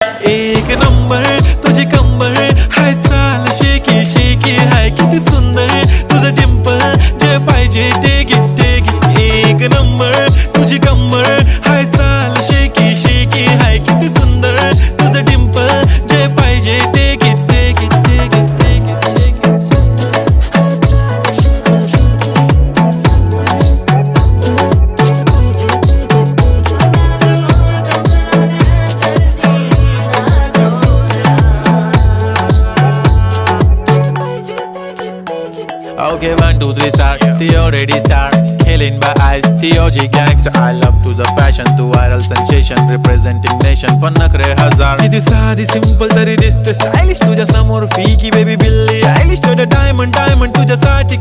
एक नंबर तुझी कंबर हाय, चाल शेकी शेकी हाय, किती सुंदर तुझं डिंपल, जे पाहिजे ते घे. एक नंबर तुझी कंबर हाय, चाल शेकी शेकी हाय, किती सुंदर तुझं डिंपल, जे पाहिजे ते घे. Okay, 1, 2, 3 start. The already start. Killing by eyes. The OG gangster. I love to the passion, to viral sensation, representing nation. पन्नकरे हजार. किती साधी simple तरी दिसते stylish तुझ्या समोर. फीकी baby बिल्ली. Stylish to the diamond तुझ्यासाठी.